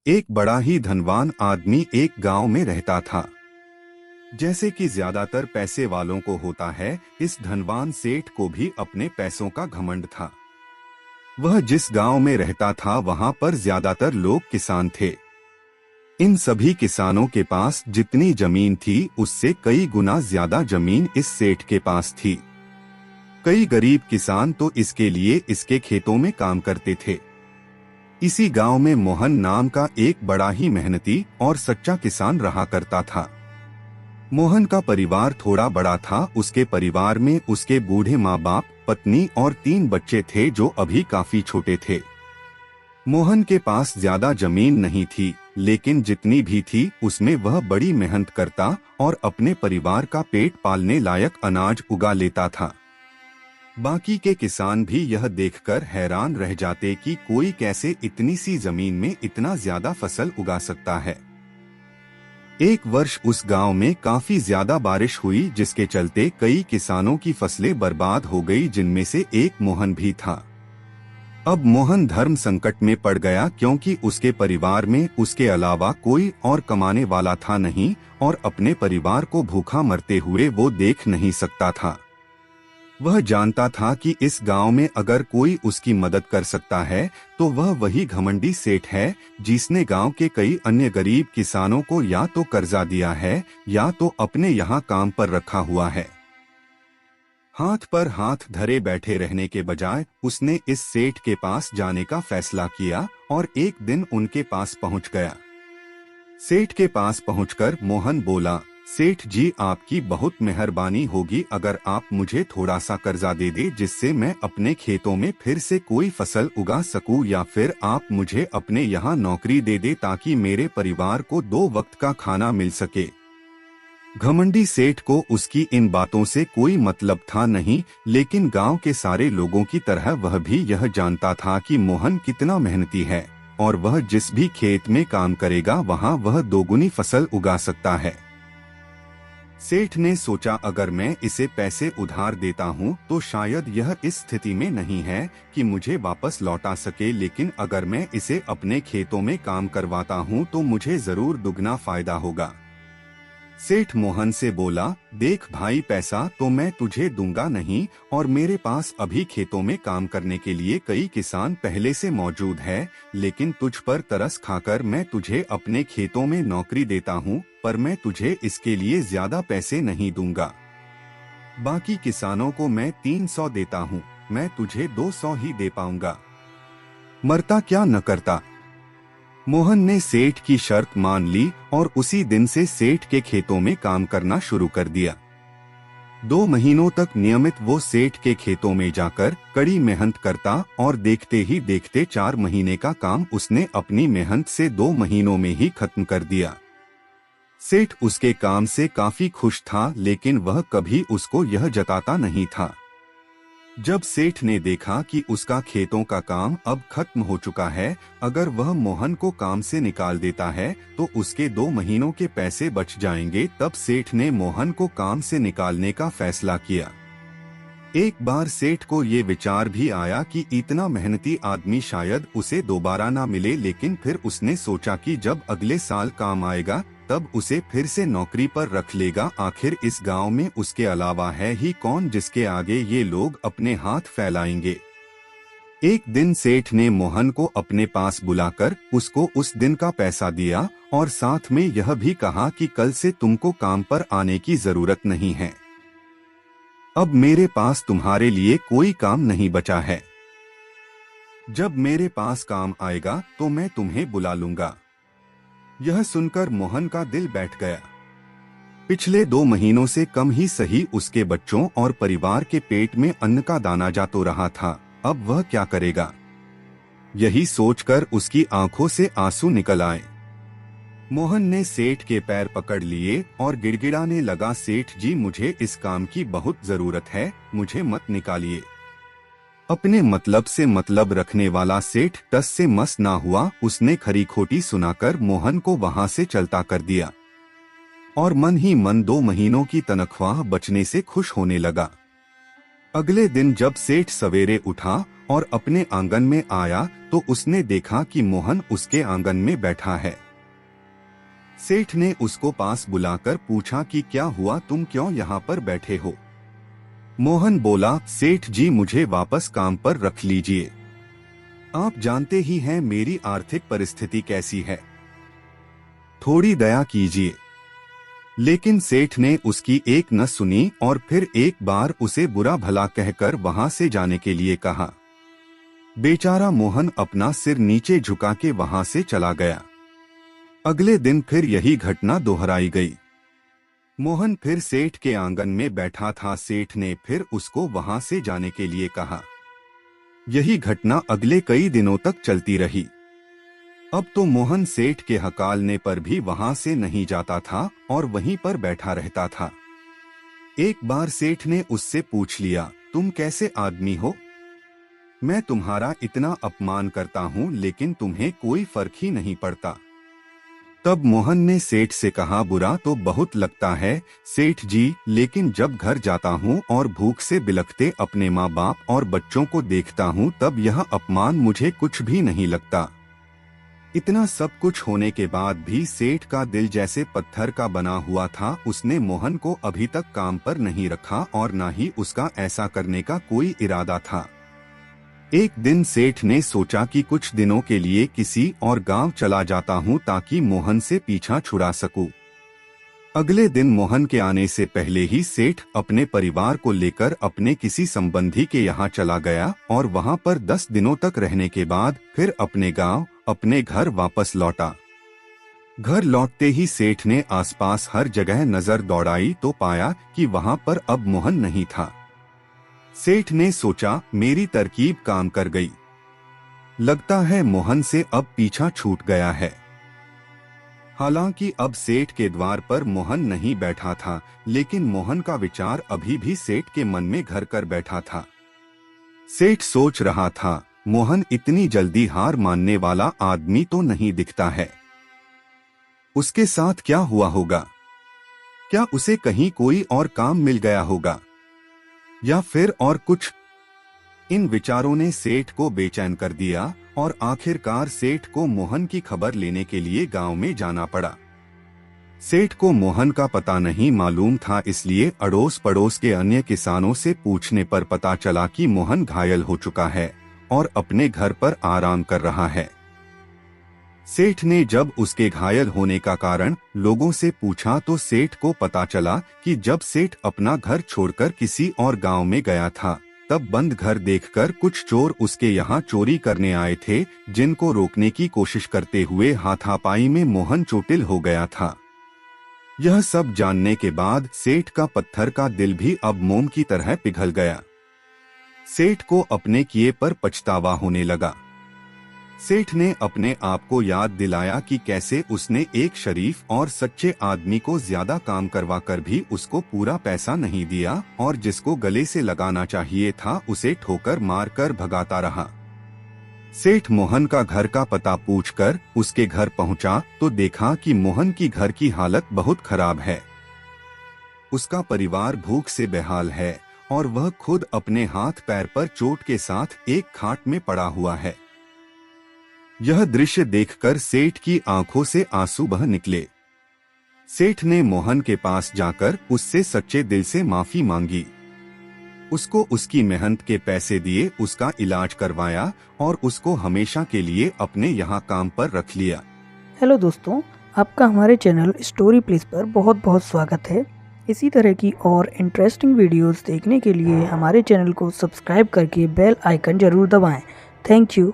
एक बड़ा ही धनवान आदमी एक गांव में रहता था। जैसे कि ज्यादातर पैसे वालों को होता है, इस धनवान सेठ को भी अपने पैसों का घमंड था। वह जिस गांव में रहता था वहां पर ज्यादातर लोग किसान थे। इन सभी किसानों के पास जितनी जमीन थी उससे कई गुना ज्यादा जमीन इस सेठ के पास थी। कई गरीब किसान तो इसके लिए इसके खेतों में काम करते थे। इसी गांव में मोहन नाम का एक बड़ा ही मेहनती और सच्चा किसान रहा करता था। मोहन का परिवार थोड़ा बड़ा था। उसके परिवार में उसके बूढ़े माँ बाप, पत्नी और 3 बच्चे थे जो अभी काफी छोटे थे। मोहन के पास ज्यादा जमीन नहीं थी, लेकिन जितनी भी थी उसमें वह बड़ी मेहनत करता और अपने परिवार का पेट पालने लायक अनाज उगा लेता था। बाकी के किसान भी यह देखकर हैरान रह जाते कि कोई कैसे इतनी सी जमीन में इतना ज्यादा फसल उगा सकता है। एक वर्ष उस गांव में काफी ज्यादा बारिश हुई, जिसके चलते कई किसानों की फसलें बर्बाद हो गई, जिनमें से एक मोहन भी था। अब मोहन धर्म संकट में पड़ गया, क्योंकि उसके परिवार में उसके अलावा कोई और कमाने वाला था नहीं और अपने परिवार को भूखा मरते हुए वो देख नहीं सकता था। वह जानता था कि इस गांव में अगर कोई उसकी मदद कर सकता है तो वह वही घमंडी सेठ है, जिसने गांव के कई अन्य गरीब किसानों को या तो कर्जा दिया है या तो अपने यहाँ काम पर रखा हुआ है। हाथ पर हाथ धरे बैठे रहने के बजाय उसने इस सेठ के पास जाने का फैसला किया और एक दिन उनके पास पहुंच गया। सेठ के पास पहुंचकर मोहन बोला, सेठ जी, आपकी बहुत मेहरबानी होगी अगर आप मुझे थोड़ा सा कर्जा दे दे, जिससे मैं अपने खेतों में फिर से कोई फसल उगा सकूं, या फिर आप मुझे अपने यहाँ नौकरी दे दे ताकि मेरे परिवार को 2 वक्त का खाना मिल सके। घमंडी सेठ को उसकी इन बातों से कोई मतलब था नहीं, लेकिन गांव के सारे लोगों की तरह वह भी यह जानता था कि मोहन कितना मेहनती है और वह जिस भी खेत में काम करेगा वहां वह 2 गुनी फसल उगा सकता है। सेठ ने सोचा, अगर मैं इसे पैसे उधार देता हूँ तो शायद यह इस स्थिति में नहीं है कि मुझे वापस लौटा सके, लेकिन अगर मैं इसे अपने खेतों में काम करवाता हूँ तो मुझे जरूर दुगना फायदा होगा। सेठ मोहन से बोला, देख भाई, पैसा तो मैं तुझे दूंगा नहीं और मेरे पास अभी खेतों में काम करने के लिए कई किसान पहले से मौजूद है, लेकिन तुझ पर तरस खाकर मैं तुझे अपने खेतों में नौकरी देता हूँ, पर मैं तुझे इसके लिए ज्यादा पैसे नहीं दूंगा। बाकी किसानों को मैं 300 देता हूँ, मैं तुझे 200 ही दे पाऊंगा। मरता क्या न करता। मोहन ने सेठ की शर्त मान ली और उसी दिन से सेठ के खेतों में काम करना शुरू कर दिया। 2 महीनों तक नियमित वो सेठ के खेतों में जाकर कड़ी मेहनत करता और देखते ही देखते 4 महीने का काम उसने अपनी मेहनत से 2 महीनों में ही खत्म कर दिया। सेठ उसके काम से काफी खुश था, लेकिन वह कभी उसको यह जताता नहीं था। जब सेठ ने देखा कि उसका खेतों का काम अब खत्म हो चुका है, अगर वह मोहन को काम से निकाल देता है तो उसके 2 महीनों के पैसे बच जाएंगे, तब सेठ ने मोहन को काम से निकालने का फैसला किया। एक बार सेठ को ये विचार भी आया कि इतना मेहनती आदमी शायद उसे दोबारा ना मिले, लेकिन फिर उसने सोचा कि जब अगले साल काम आएगा तब उसे फिर से नौकरी पर रख लेगा। आखिर इस गांव में उसके अलावा है ही कौन जिसके आगे ये लोग अपने हाथ फैलाएंगे। एक दिन सेठ ने मोहन को अपने पास बुलाकर उसको उस दिन का पैसा दिया और साथ में यह भी कहा कि कल से तुमको काम पर आने की जरूरत नहीं है। अब मेरे पास तुम्हारे लिए कोई काम नहीं बचा है। जब मेरे पास काम आएगा तो मैं तुम्हें बुला लूंगा। यह सुनकर मोहन का दिल बैठ गया। पिछले 2 महीनों से कम ही सही उसके बच्चों और परिवार के पेट में अन्न का दाना जा तो रहा था, अब वह क्या करेगा। यही सोचकर उसकी आंखों से आंसू निकल आए। मोहन ने सेठ के पैर पकड़ लिए और गिड़गिड़ाने लगा, सेठ जी, मुझे इस काम की बहुत जरूरत है, मुझे मत निकालिए। अपने मतलब से मतलब रखने वाला सेठ टस से मस ना हुआ। उसने खरी खोटी सुनाकर मोहन को वहां से चलता कर दिया और मन ही मन 2 महीनों की तनख्वाह बचने से खुश होने लगा। अगले दिन जब सेठ सवेरे उठा और अपने आंगन में आया तो उसने देखा कि मोहन उसके आंगन में बैठा है। सेठ ने उसको पास बुलाकर पूछा कि क्या हुआ, तुम क्यों यहाँ पर बैठे हो? मोहन बोला, सेठ जी मुझे वापस काम पर रख लीजिए। आप जानते ही हैं मेरी आर्थिक परिस्थिति कैसी है, थोड़ी दया कीजिए। लेकिन सेठ ने उसकी एक न सुनी और फिर एक बार उसे बुरा भला कहकर वहां से जाने के लिए कहा। बेचारा मोहन अपना सिर नीचे झुका के वहां से चला गया। अगले दिन फिर यही घटना दोहराई गई। मोहन फिर सेठ के आंगन में बैठा था। सेठ ने फिर उसको वहां से जाने के लिए कहा। यही घटना अगले कई दिनों तक चलती रही। अब तो मोहन सेठ के हकालने पर भी वहां से नहीं जाता था और वहीं पर बैठा रहता था। एक बार सेठ ने उससे पूछ लिया, तुम कैसे आदमी हो? मैं तुम्हारा इतना अपमान करता हूँ लेकिन तुम्हें कोई फर्क ही नहीं पड़ता। तब मोहन ने सेठ से कहा, बुरा तो बहुत लगता है सेठ जी, लेकिन जब घर जाता हूँ और भूख से बिलखते अपने माँ बाप और बच्चों को देखता हूँ तब यह अपमान मुझे कुछ भी नहीं लगता। इतना सब कुछ होने के बाद भी सेठ का दिल जैसे पत्थर का बना हुआ था। उसने मोहन को अभी तक काम पर नहीं रखा और न ही उसका ऐसा करने का कोई इरादा था। एक दिन सेठ ने सोचा कि कुछ दिनों के लिए किसी और गांव चला जाता हूं ताकि मोहन से पीछा छुड़ा सकूं। अगले दिन मोहन के आने से पहले ही सेठ अपने परिवार को लेकर अपने किसी संबंधी के यहाँ चला गया और वहां पर 10 दिनों तक रहने के बाद फिर अपने गांव अपने घर वापस लौटा। घर लौटते ही सेठ ने आसपास हर जगह नजर दौड़ाई तो पाया कि वहां पर अब मोहन नहीं था। सेठ ने सोचा, मेरी तरकीब काम कर गई, लगता है मोहन से अब पीछा छूट गया है। हालांकि अब सेठ के द्वार पर मोहन नहीं बैठा था, लेकिन मोहन का विचार अभी भी सेठ के मन में घर कर बैठा था। सेठ सोच रहा था, मोहन इतनी जल्दी हार मानने वाला आदमी तो नहीं दिखता है। उसके साथ क्या हुआ होगा? क्या उसे कहीं कोई और काम मिल गया होगा या फिर और कुछ? इन विचारों ने सेठ को बेचैन कर दिया और आखिरकार सेठ को मोहन की खबर लेने के लिए गांव में जाना पड़ा। सेठ को मोहन का पता नहीं मालूम था, इसलिए अड़ोस पड़ोस के अन्य किसानों से पूछने पर पता चला कि मोहन घायल हो चुका है और अपने घर पर आराम कर रहा है। सेठ ने जब उसके घायल होने का कारण लोगों से पूछा तो सेठ को पता चला कि जब सेठ अपना घर छोड़कर किसी और गांव में गया था तब बंद घर देखकर कुछ चोर उसके यहाँ चोरी करने आए थे, जिनको रोकने की कोशिश करते हुए हाथापाई में मोहन चोटिल हो गया था। यह सब जानने के बाद सेठ का पत्थर का दिल भी अब मोम की तरह पिघल गया। सेठ को अपने किए पर पछतावा होने लगा। सेठ ने अपने आप को याद दिलाया कि कैसे उसने एक शरीफ और सच्चे आदमी को ज्यादा काम करवा कर भी उसको पूरा पैसा नहीं दिया और जिसको गले से लगाना चाहिए था उसे ठोकर मार कर भगाता रहा। सेठ मोहन का घर का पता पूछकर उसके घर पहुंचा तो देखा कि मोहन की घर की हालत बहुत खराब है। उसका परिवार भूख से बेहाल है और वह खुद अपने हाथ पैर पर चोट के साथ एक खाट में पड़ा हुआ है। यह दृश्य देखकर सेठ की आंखों से आंसू बह निकले। सेठ ने मोहन के पास जाकर उससे सच्चे दिल से माफी मांगी। उसको उसकी मेहनत के पैसे दिए, उसका इलाज करवाया और उसको हमेशा के लिए अपने यहाँ काम पर रख लिया। हेलो दोस्तों, आपका हमारे चैनल स्टोरी प्लीज पर बहुत बहुत स्वागत है। इसी तरह की और इंटरेस्टिंग वीडियोस देखने के लिए हमारे चैनल को सब्सक्राइब करके बेल आइकन जरूर दबाएं। Thank you.